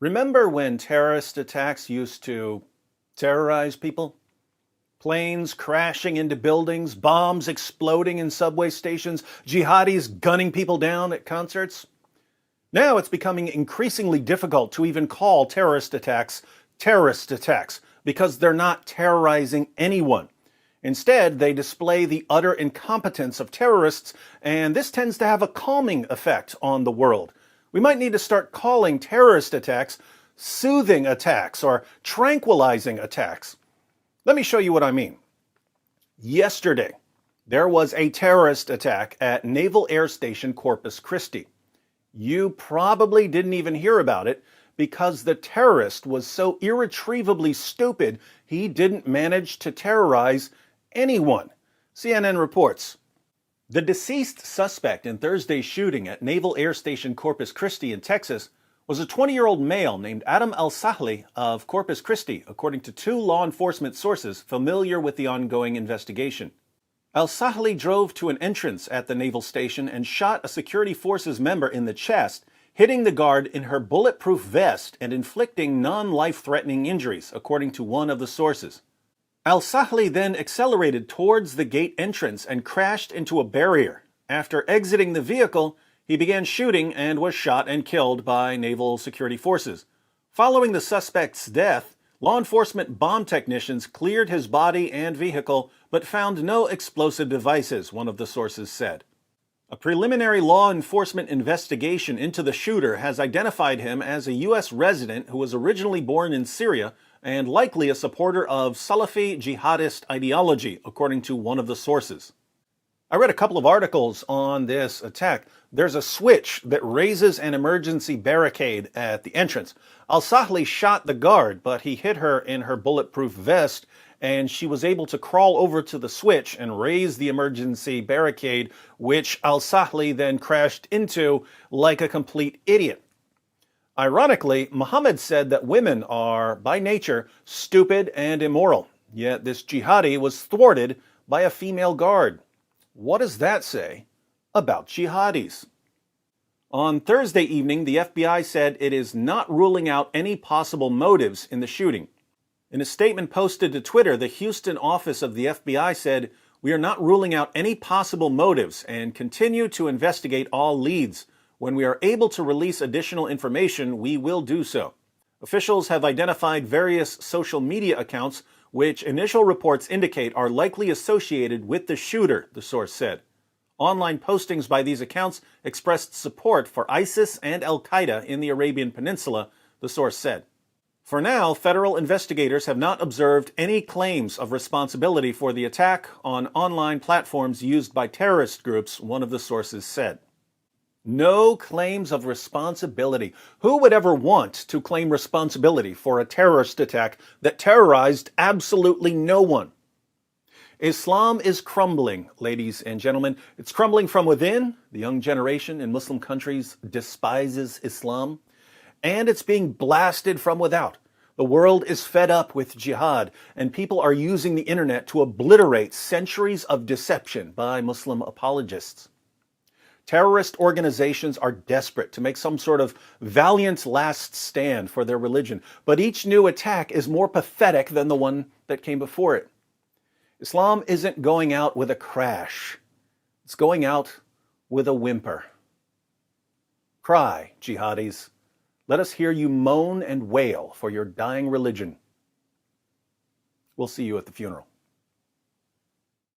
Remember when terrorist attacks used to terrorize people? Planes crashing into buildings, bombs exploding in subway stations, jihadis gunning people down at concerts? Now it's becoming increasingly difficult to even call terrorist attacks because they're not terrorizing anyone. Instead, they display the utter incompetence of terrorists, and this tends to have a calming effect on the world. We might need to start calling terrorist attacks soothing attacks or tranquilizing attacks. Let me show you what I mean. Yesterday, there was a terrorist attack at Naval Air Station Corpus Christi. You probably didn't even hear about it because the terrorist was so irretrievably stupid he didn't manage to terrorize anyone. CNN reports. The deceased suspect in Thursday's shooting at Naval Air Station Corpus Christi in Texas was a 20-year-old male named Adam Al-Sahli of Corpus Christi, according to two law enforcement sources familiar with the ongoing investigation. Al-Sahli drove to an entrance at the naval station and shot a security forces member in the chest, hitting the guard in her bulletproof vest and inflicting non-life-threatening injuries, according to one of the sources. Al-Sahli then accelerated towards the gate entrance and crashed into a barrier. After exiting the vehicle, he began shooting and was shot and killed by naval security forces. Following the suspect's death, law enforcement bomb technicians cleared his body and vehicle but found no explosive devices, one of the sources said. A preliminary law enforcement investigation into the shooter has identified him as a U.S. resident who was originally born in Syria and likely a supporter of Salafi jihadist ideology, according to one of the sources. I read a couple of articles on this attack. There's a switch that raises an emergency barricade at the entrance. Al-Sahli shot the guard, but he hit her in her bulletproof vest, and she was able to crawl over to the switch and raise the emergency barricade, which Al-Sahli then crashed into like a complete idiot. Ironically, Muhammad said that women are, by nature, stupid and immoral, yet this jihadi was thwarted by a female guard. What does that say about jihadis? On Thursday evening, the FBI said it is not ruling out any possible motives in the shooting. In a statement posted to Twitter, the Houston office of the FBI said, "We are not ruling out any possible motives and continue to investigate all leads. When we are able to release additional information, we will do so." Officials have identified various social media accounts which initial reports indicate are likely associated with the shooter, the source said. Online postings by these accounts expressed support for ISIS and Al-Qaeda in the Arabian Peninsula, the source said. For now, federal investigators have not observed any claims of responsibility for the attack on online platforms used by terrorist groups, one of the sources said. No claims of responsibility. Who would ever want to claim responsibility for a terrorist attack that terrorized absolutely no one? Islam is crumbling, ladies and gentlemen. It's crumbling from within. The young generation in Muslim countries despises Islam. And it's being blasted from without. The world is fed up with jihad, and people are using the internet to obliterate centuries of deception by Muslim apologists. Terrorist organizations are desperate to make some sort of valiant last stand for their religion, but each new attack is more pathetic than the one that came before it. Islam isn't going out with a crash. It's going out with a whimper. Cry, jihadis. Let us hear you moan and wail for your dying religion. We'll see you at the funeral.